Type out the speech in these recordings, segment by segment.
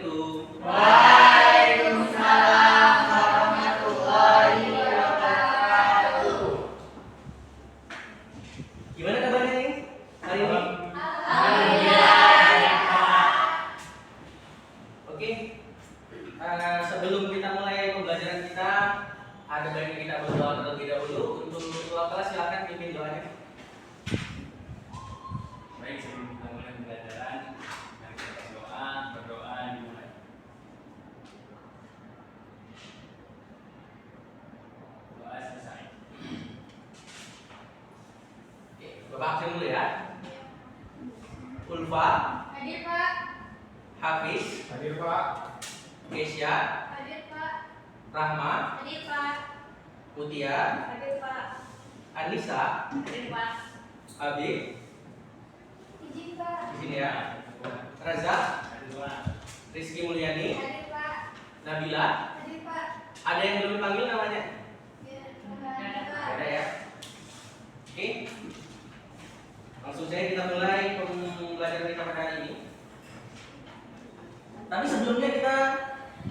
Assalamualaikum. Waalaikumsalam warahmatullahi wabarakatuh. Gimana kabarnya nih hari ini? Alhamdulillah ya Pak. Oke. Sebelum kita mulai pembelajaran kita, ada baiknya kita berdoa terlebih dahulu. Untuk ketua kelas silakan pimpin doanya. Baik, sebelum kita mulai pembelajaran, mari kita berdoa dimulai. Doa selesai. Oke, Bapak aksen dulu ya. Ulfa, Hadir Pak. Hafiz, Hadir Pak. Kesya, Hadir Pak. Rahma, Hadir Pak. Mutia, Hadir Pak. Anissa, Hadir Pak. Abi, Izin Pak. di sini ya. Razak, Hadir Pak. Rizky Mulyani, Hadir Pak. Nabila. Hadir Pak. Ada yang belum dipanggil namanya? Hadir Pak. Ada ya. Oke. Langsung saja kita mulai pembelajaran kita pada hari ini. Tapi sebelumnya kita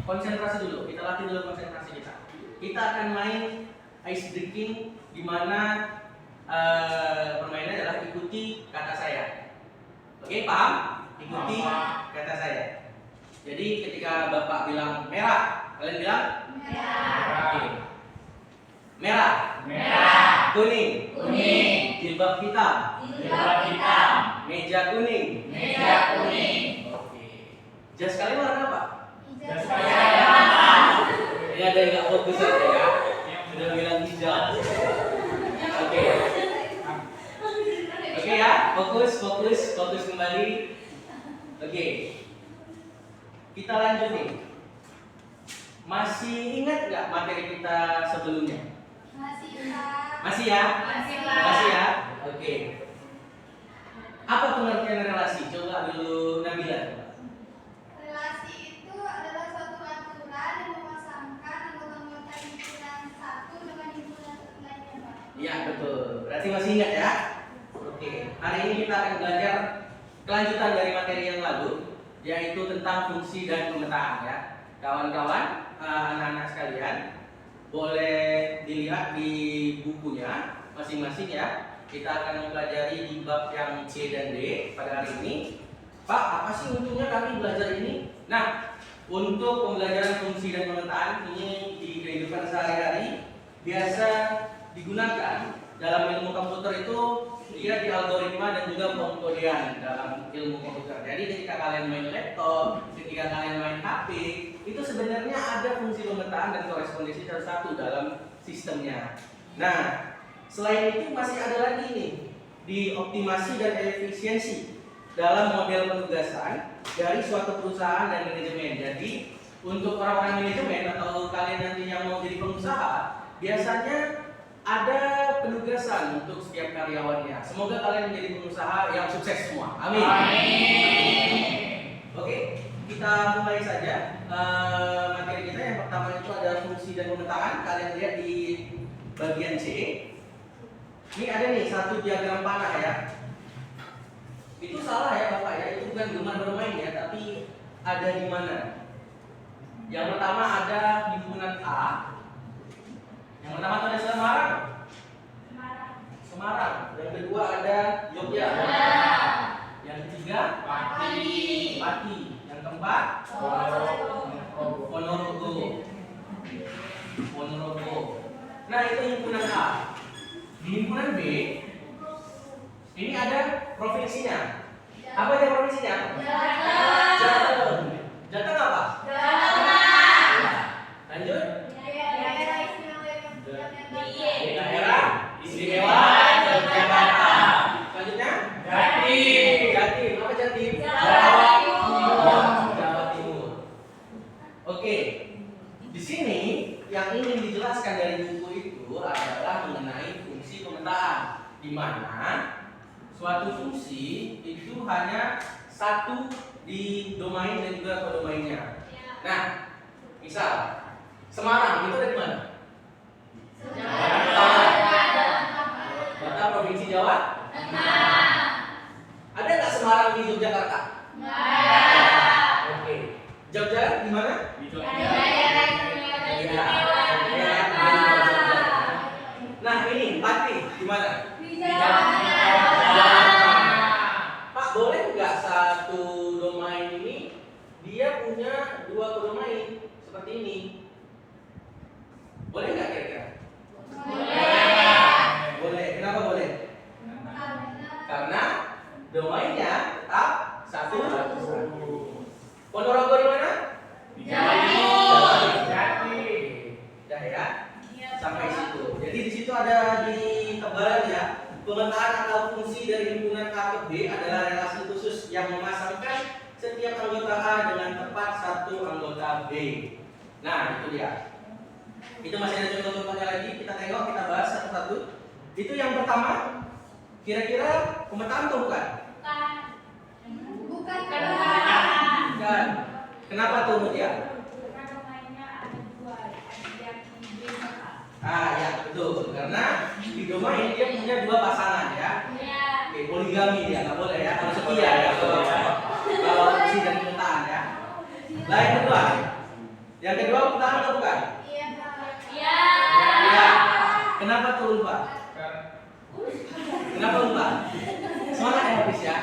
konsentrasi dulu. Kita latih dulu konsentrasi kita. Kita akan main ice breaking, di mana permainannya adalah ikuti kata saya. Oke, paham? Ikuti kata saya. Jadi ketika Bapak bilang merah, kalian bilang Merah. oke. Merah, Merah. kuning, Kuning. jilbab hitam, Jilbab hitam. meja kuning. Meja kuning. Oke. Jas kalian warna apa? Jas Ijazah saya. Ini ada yang nggak fokus aja ya. Sudah bilang hijau. Oke. Oke ya, fokus kembali. Oke. Kita lanjut nih. Masih ingat nggak materi kita sebelumnya? Masih Pak. Masih ya? Masih, Pak. Masih ya? Oke. Apa pengertian relasi? Coba dulu Nabila. Relasi itu adalah suatu aturan yang memasangkan anggota-anggota himpunan satu dengan himpunan lainnya, Pak. Iya betul. Berarti masih ingat ya? Oke. Hari ini kita akan belajar kelanjutan dari materi yang lalu, yaitu tentang fungsi dan pemetaan ya. Kawan-kawan, anak-anak sekalian, boleh dilihat di bukunya masing-masing ya. Kita akan mempelajari di bab yang C dan D pada hari ini. Pak, apa sih untungnya kami belajar ini? Nah, untuk pembelajaran fungsi dan pemetaan ini di kehidupan sehari-hari biasa digunakan dalam ilmu komputer itu dia di algoritma dan juga pengkodean dalam ilmu komputer. Jadi ketika kalian main laptop, ketika kalian main HP, itu sebenarnya ada fungsi pemetaan dan korespondensi satu dalam sistemnya. Nah, selain itu masih ada lagi nih di optimasi dan efisiensi dalam model penugasan dari suatu perusahaan dan manajemen. Jadi untuk orang-orang manajemen atau kalian nanti yang mau jadi pengusaha, biasanya ada penugasan untuk setiap karyawannya. Semoga kalian menjadi pengusaha yang sukses semua. Amin. Oke, kita mulai saja materi kita. Yang pertama itu ada fungsi dan pemetaan. Kalian lihat di bagian C. Ini ada nih satu diagram panah ya. Itu salah ya Bapak ya. Itu bukan gemar bermain ya, tapi ada di mana? Yang pertama ada himpunan A. Yang pertama itu ada Semarang. Semarang. Yang kedua ada Jogja. Yang ketiga Pati. Pati. Yang keempat Ponorogo. Nah itu himpunan A. Di himpunan B ini ada provinsinya. Apa aja provinsinya? Jateng. Jateng apa? Lanjut. Daerah Istimewa Yogyakarta. Selanjutnya Jatim. Jatim. Apa Jatim? Jawa Jawa Timur. Oke. Di sini yang ingin dijelaskan dari buku itu adalah mengenai fungsi pemetaan, di mana suatu fungsi itu hanya satu di domain dan juga kodomainnya. Nah, misal Semarang itu ada di mana? Kota provinsi Jawa. Ada nggak Semarang di Yogyakarta? Oke. Jogja di mana? Di Daerah Jogja. Iya. Nah ini Pati di mana? di Di Jawa. Pak, boleh nggak satu domain ini dia punya dua domain seperti ini? Boleh nggak kira-kira? Boleh. Kenapa boleh? Karena domainnya tetap satu. Ponorogo di mana? Di Jawa. Udah ya, sampai situ. Jadi di situ ada di tebalan ya. Pemetaan akal fungsi dari himpunan A ke B adalah relasi khusus yang memasangkan setiap anggota A dengan tepat satu anggota B. Nah, itu dia. Itu masih ada contoh-contohnya lagi. Kita tengok, kita bahas satu-satu. Itu yang pertama. Kira-kira pemetaan atau bukan? Bukan. Bukan. Kenapa tuh Mutia? Ah ya betul, karena di domain dia punya dua pasangan ya. Oke, poligami dia nggak boleh ya, kalau setia ya. Kalau fungsi dan pemetaan ya. Nah yang kedua pemetaan atau bukan? Ya. Kenapa tuh lupa? Kenapa lupa? Semangat ya habis ya.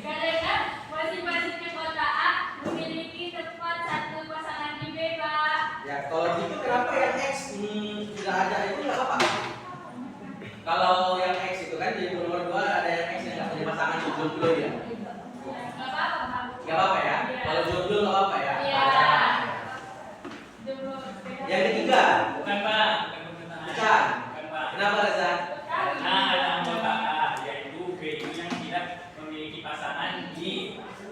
Karena masing-masing anggota A memiliki tepat satu pasangan di B, Pak. Ya kalau gitu kenapa yang X tidak ada itu nggak apa-apa? Kalau yang X itu kan di nomor 2 ada yang X yang nggak punya pasangan jomblo ya. Nggak apa-apa, Pak. Nggak apa-apa ya. Kalau jomblo nggak apa-apa ya. Iya. Yang ketiga, Bukan Pak, bukan pemetaan. Bukan. Bukan Pak. kenapa Reza? Karena ada anggota A, yaitu B itu yang tidak memiliki pasangan di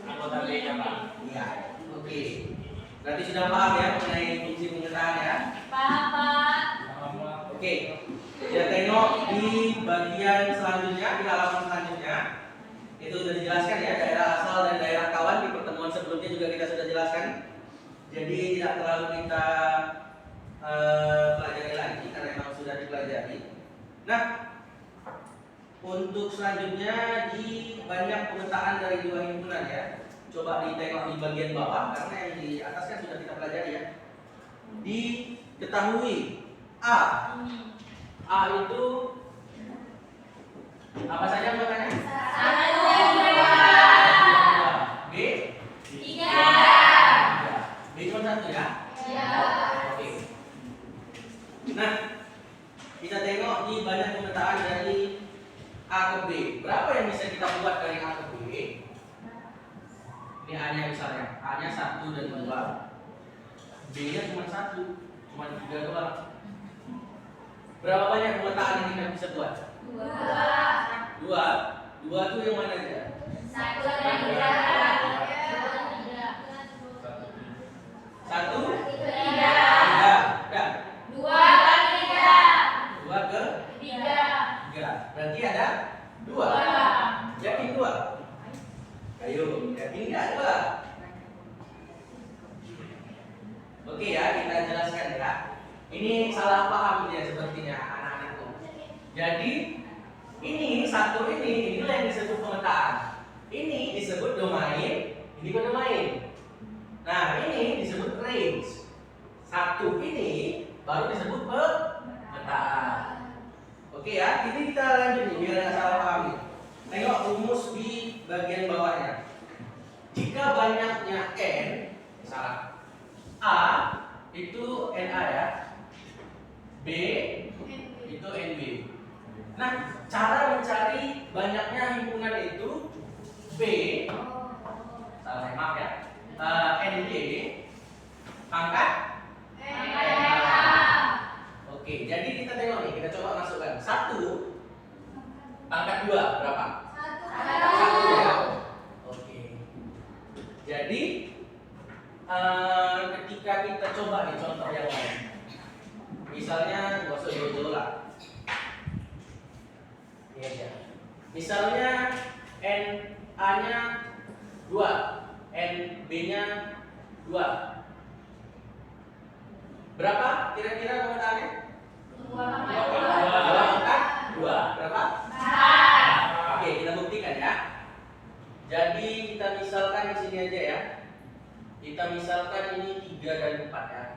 anggota B-nya Pak. Iya, oke. Berarti sudah paham ya mengenai fungsi pemetaan ya. Paham, Pak. Oke. Kita tengok di bagian selanjutnya, di halaman selanjutnya. Itu sudah dijelaskan ya, daerah asal dan daerah kawan di pertemuan sebelumnya juga kita sudah jelaskan. Jadi tidak terlalu kita pelajari lagi karena memang sudah dipelajari. Nah, untuk selanjutnya di banyak pemetaan dari dua himpunan ya. Coba ditengok di bagian bawah karena yang di atas kan sudah kita pelajari ya. Diketahui A. A itu apa saja anggotanya? B. B cuma satu ya. Oke. Nah, kita tengok di banyak pemetaan dari A ke B. Berapa yang bisa kita buat dari A ke B? Ini A-nya misalnya, A-nya 1 dan 2. B-nya cuma 1, cuma 3 doang. Berapa banyak pemetaan yang kita bisa buat? 2. 2 tuh yang mana aja? 1, 3. Udah. 2 ke 3. Berarti ada 2. Yakin 2? Ayo, yakin nggak 2? Oke ya, kita jelaskan ya. Ini salah paham ya sepertinya anak-anakku. Jadi ini satu inilah yang disebut pemetaan. Ini disebut domain, ini bukan domain. Nah ini disebut range. Satu ini baru disebut pemetaan. Oke ya, ini kita lanjut nih biar nggak salah paham nih. Tengok rumus di bagian bawahnya. Jika banyaknya n, misalnya A itu NA ya, B itu NB. Nah, cara mencari banyaknya himpunan itu B, salah maaf ya, NB pangkat NA. Oke, jadi kita tengok nih, kita coba masukkan 1 pangkat 2 berapa? 1 ya. Oke. Jadi ketika kita coba nih contoh yang lain, misalnya nggak usah jauh-jauh lah. Ini aja. Misalnya NA-nya 2, NB-nya 2. Berapa kira-kira pemetaannya? 2 pangkat 2. Berapa? Oke, kita buktikan ya. Jadi kita kita misalkan di sini aja ya. Kita misalkan ini 3 dan 4 ya.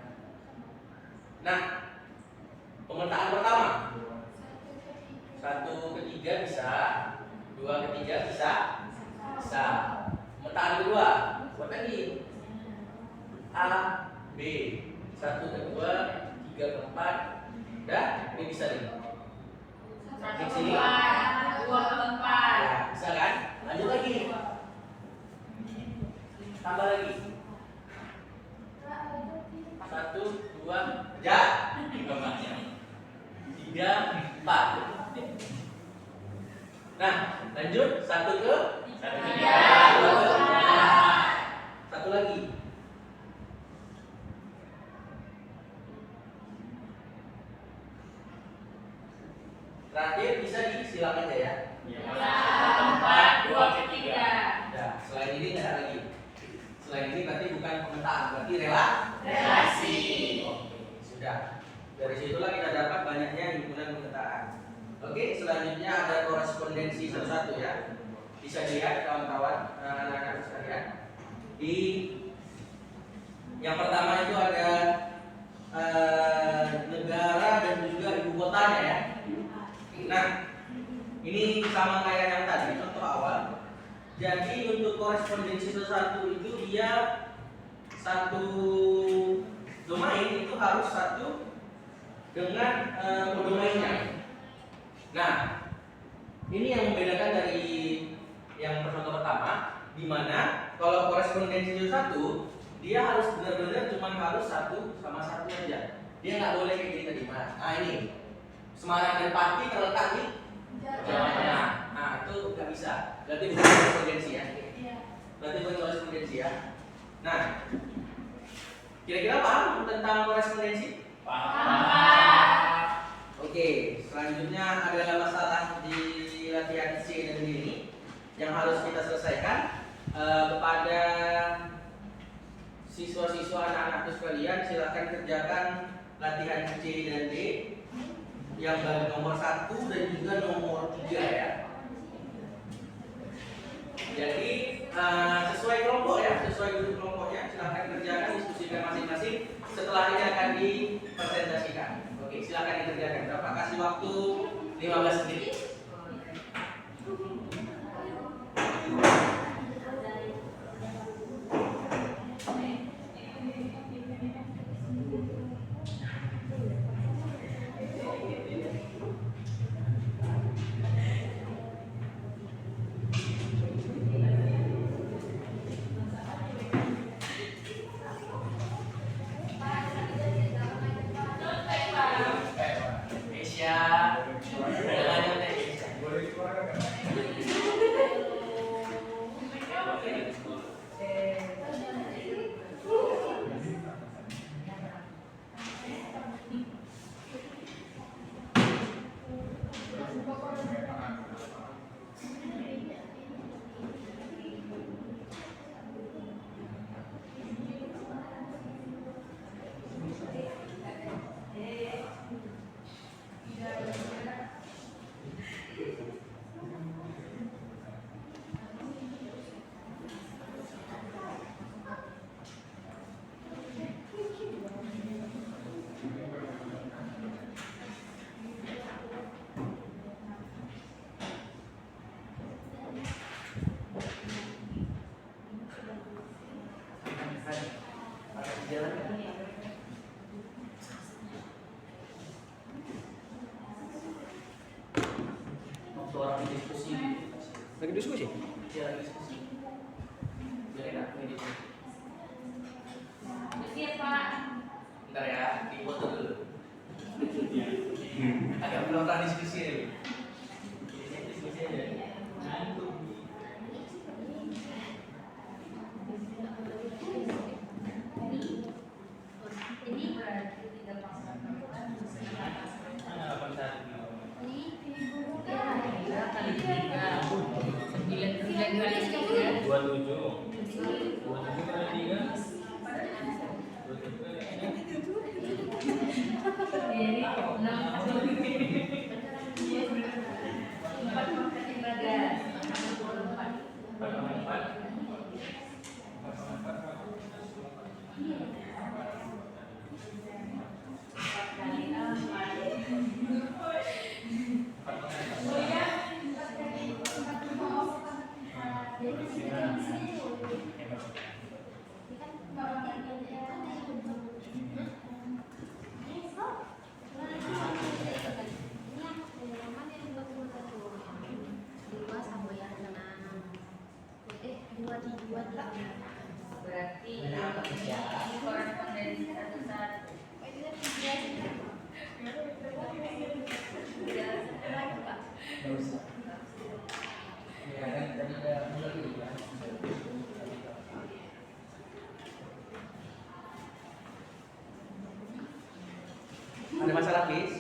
Nah, pemetaan pertama 1 ke 3 bisa, 2 ke 3 bisa. Pemetaan kedua, buat lagi A, B, 1 ke 2, 3 ke 4, udah, ini bisa nih. Di sini, 2 ke 4. ya, bisa kan? Lanjut lagi, tambah lagi, 1, 2, kerja, 3, 4. Nah, lanjut 1 ke 3. 1 lagi. Terakhir bisa disilang aja ya. 4, 2 ke 3. Nah, selain ini nggak ada lagi. Selain ini berarti bukan pemetaan, berarti Relasi. Oke, sudah. Dari situlah kita dapat banyaknya himpunan pemetaan. Oke, selanjutnya ada korespondensi satu-satu ya. Bisa dilihat kawan-kawan, anak-anak sekalian. Di yang pertama itu ada negara dan juga ibu kotanya ya. Nah, ini sama kayak yang tadi contoh awal. Jadi untuk korespondensi satu itu dia satu domain itu harus satu dengan domainnya. Nah, ini yang membedakan dari yang contoh pertama, di mana kalau korespondensi itu satu, dia harus benar-benar cuma harus satu sama satu aja. Dia nggak boleh kayak gini tadi. Nah, ini Semarang dan Pati terletak di Jawa Tengah. Nah, itu nggak bisa. Berarti bukan korespondensi ya. Berarti bukan korespondensi ya. Nah, kira-kira paham tentang korespondensi? Oke, selanjutnya ada masalah di latihan C dan D ini yang harus kita selesaikan. Kepada siswa-siswa anak-anakku sekalian, silakan kerjakan latihan C dan D yang bagi nomor 1 dan juga nomor 3 ya. Jadi sesuai kelompok ya, sesuai grup kelompoknya, silakan kerjakan, diskusikan masing-masing. Setelah ini akan dipresentasikan. Oke, silakan dikerjakan. Bapak kasih waktu 15 menit. Lagi diskusi? Ya, lagi diskusi. Biar enak ini diskusi. Siap, Pak. Bentar ya, difoto dulu. Agak belum pernah diskusi ya. Diskusi aja. Berarti Kenapa tuh, ya? ini korespondensi satu-satu. Jelaskan lagi, Pak. Nggak usah. Ya kan tadi udah mulai ya. Ada masalah, Bis?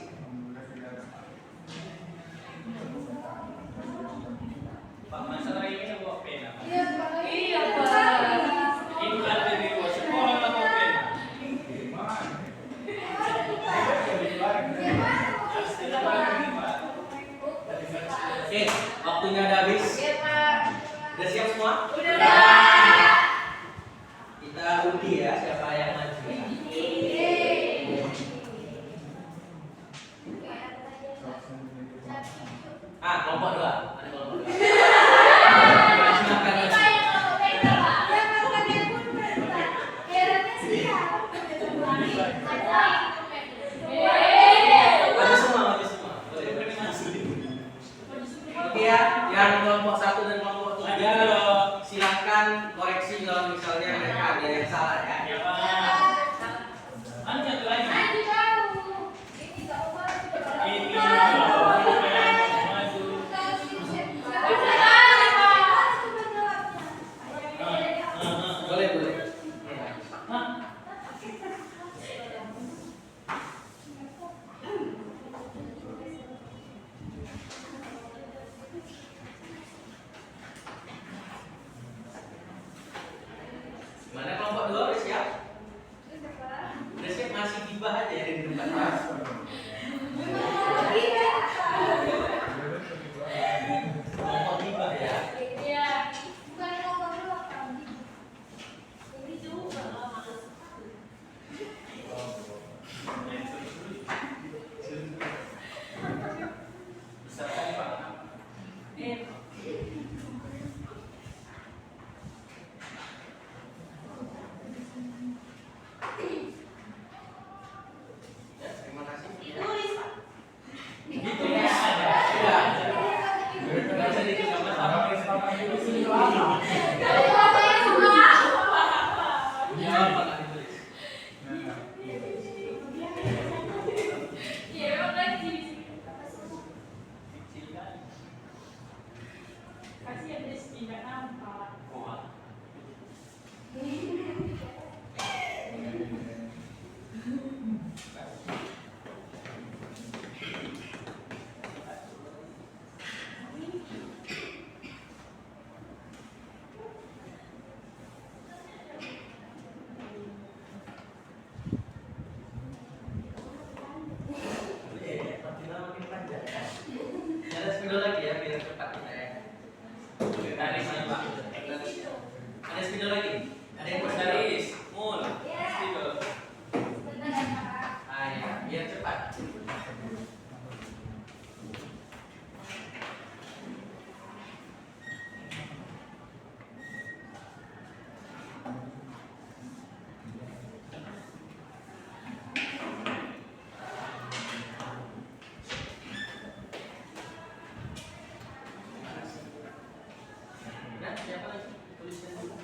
Pak, masalah ini bawa pena. Iya, Pak. Iya, Pak. Itu ada di luar sekolah nggak bawa pena. Oke, waktunya udah habis. Iya, Pak. Udah siap semua? Udah. Kita undi ya siapa yang maju. Ah, kelompok dua. Ada kelompok dua. Silakan Ini maju. Pak yang mau beda, Pak. Maju semua, maju semua. Boleh. Oke ya, yang kelompok 1 dan kelompok 3 Maju dong. silakan koreksi kalau misalnya mereka ada yang salah ya. Ya, Pak. Mana satu lagi? Maju dulu. Ini maju. Boleh, boleh. Hah? Mana kelompok 2 udah siap? Udah siap, masih gibah aja ya di depan kelas. Kelompok gibah ya. Iya. Bisa kali, Pak. Ya, terima kasih. Gitu ya, ada. Sudah. Nggak usah ditulis sama-sama. Ya, apa nggak ditulis? Iya, memang lagi. Kecil kali. Kasihan Rizky nggak nampak. Wah. Makin panjang ya. Ada spidol lagi ya, biar cepat kita ya. Sekretarisnya, Pak. Ada spidol lagi? Ada yang mau Sekretaris, mul. Spidol. Ah ya, biar cepat. Nah, siapa lagi? Tuliskan dulu.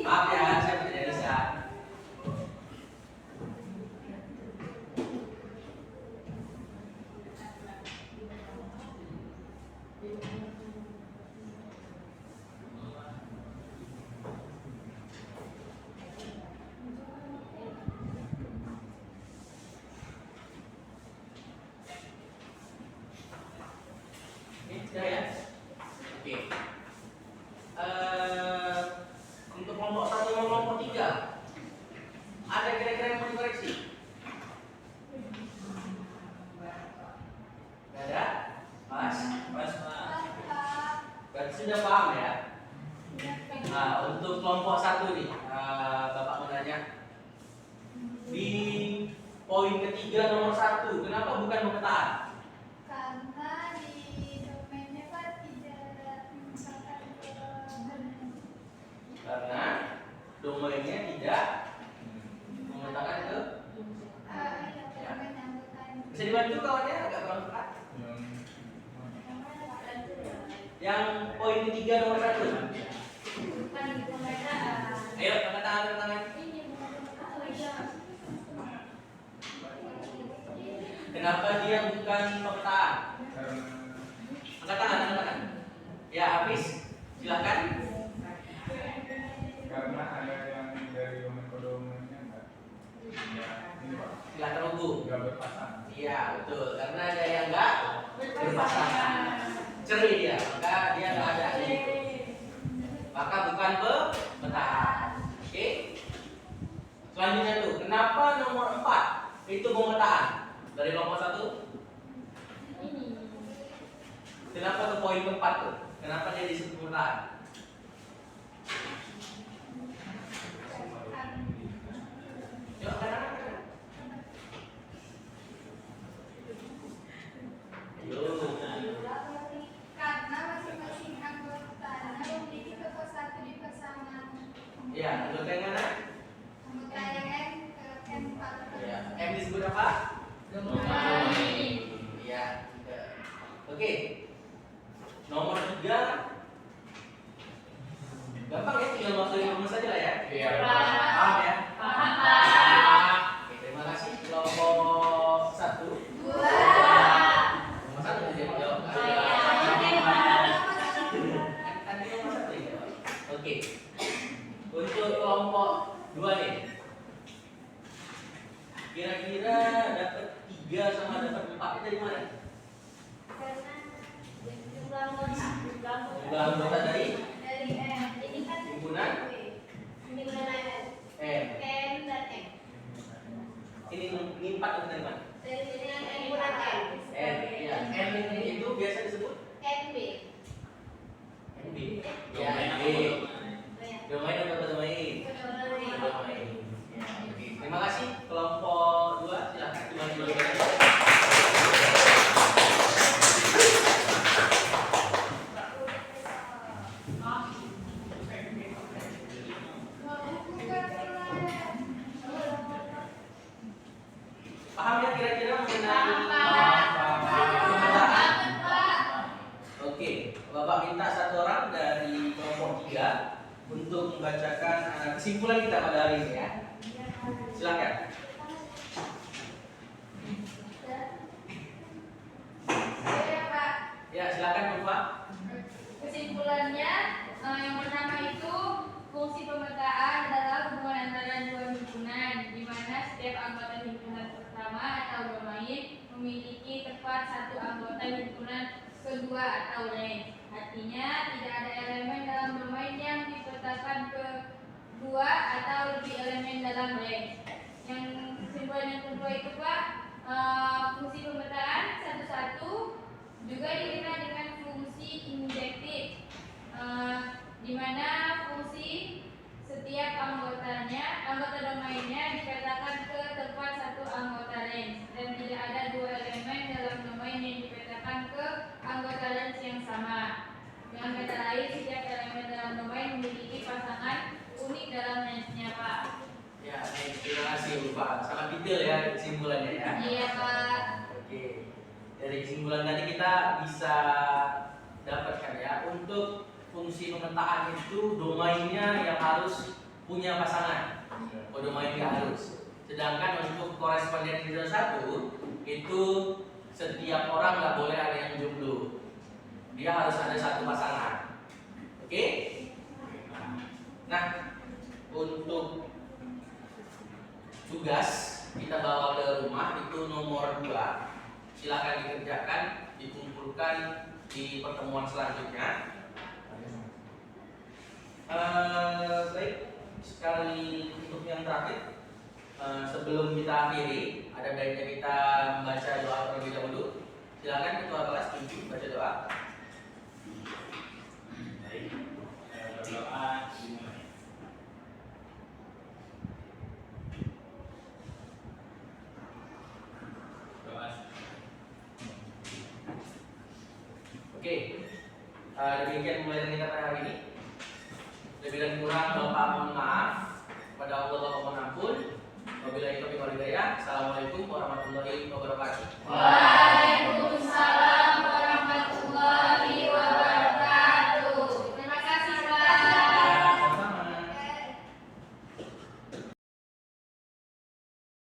Maaf ya, saya tidak bisa. Ini sudah ya. Oke. Untuk kelompok 1 dan kelompok 3 ada kira-kira yang mau dikoreksi? Nggak ada? Mas? Mas. Berarti sudah paham ya? Nah, untuk kelompok 1 nih, Bapak mau nanya di poin ketiga nomor 1, kenapa bukan pemetaan? Karena di domainnya Pak tidak misalkan ke Karena domainnya tidak memetakan ke. iya, domain anggota Bisa dibantu kawannya agak kurang tepat. Yang poin ketiga nomor 1. Bukan di pemetaan. Ayo, angkat tangan. Ini bukan pemetaan. Kenapa dia bukan pemetaan? Angkat tangan. Ya, habis. Silakan. Karena ada yang dari domain-domainnya enggak Silakan Ugu. berpasangan. Iya, betul. Karena ada yang enggak berpasangan. Ceri dia, maka dia enggak ada di situ. Maka bukan pemetaan. Oke? Selanjutnya tuh, kenapa nomor 4 itu pemetaan? Dari nomor 1? Ini. Kenapa tuh poin keempat tuh? Kenapa dia disebut pemetaan? Yuk, kadang-kadang. karena masing-masing anggotanya memiliki toko satu di pasangan Iya, anggota yang mana? anggota yang M ke M4 Iya, M disebut apa? Domain. Iya. Oke. Nomor 3. Gampang ya, tinggal masukin rumus saja lah ya. Iya. Paham ya? Paham, Pak. Oke, terima kasih. Kelompok 1. dua Nomor 1 aja jawab. Kan di nomor 1 ya. Oke. Untuk kelompok 2 nih. Kira-kira dapat 3 sama dapat 4 itu dari mana? Karena jumlah anggota. Jumlah anggota dari dari M Ini kan himpunan ini benar M. M dan M Ini 4 itu dari mana? dari sini kan M ini kurang kan. M. Ya, M itu biasa disebut MB MB. Ya, Ya, MB. Domain atau domain? Domain. Domain. Ya, oke. Terima kasih. Kelompok 2 silakan dibantu. Paham ya kira-kira mengenai pemetaan? Oke, Bapak minta satu orang dari kelompok 3 untuk membacakan kesimpulan kita pada hari ini ya. Silakan. Saya Pak Ya, silakan Bapak. Kesimpulannya yang pertama itu fungsi pemetaan adalah hubungan antara dua himpunan di mana setiap anggota himpunan pertama atau domain memiliki tepat satu anggota himpunan kedua atau range. Artinya tidak ada elemen dalam domain yang dipetakan ke dua atau lebih elemen dalam range. Yang kesimpulan yang kedua itu Pak, fungsi pemetaan satu-satu juga dikenal dengan fungsi injektif, di mana fungsi setiap anggota domainnya dipetakan ke tempat satu anggota range dan tidak ada dua elemen dalam domain yang dipetakan ke anggota range yang sama. Dengan kata lain, setiap elemen dalam domain memiliki pasangan unik dalam range-nya, Pak. Ya, baik. Terima kasih Bapak. Sangat detail ya kesimpulannya ya. Iya, Pak. Oke. Dari kesimpulan tadi kita bisa dapatkan ya untuk fungsi pemetaan itu domainnya yang harus punya pasangan. Domainnya harus. Sedangkan untuk korespondensi zona 1 itu setiap orang nggak boleh ada yang jomblo. Dia harus ada satu pasangan. Oke? Nah, untuk tugas kita bawa ke rumah itu nomor 2. Silakan dikerjakan, dikumpulkan di pertemuan selanjutnya. Baik, sekali untuk yang terakhir, sebelum kita akhiri, ada baiknya kita membaca doa terlebih dahulu. Silakan ketua kelas tunjuk baca doa. Baik, berdoa dimulai. Doa. Oke, demikian pembelajaran kita pada hari ini. Lebih dan kurang Bapak mohon maaf, kepada Allah Bapak mohon ampun. Wabillahi taufiq wal hidayah. Assalamualaikum warahmatullahi wabarakatuh.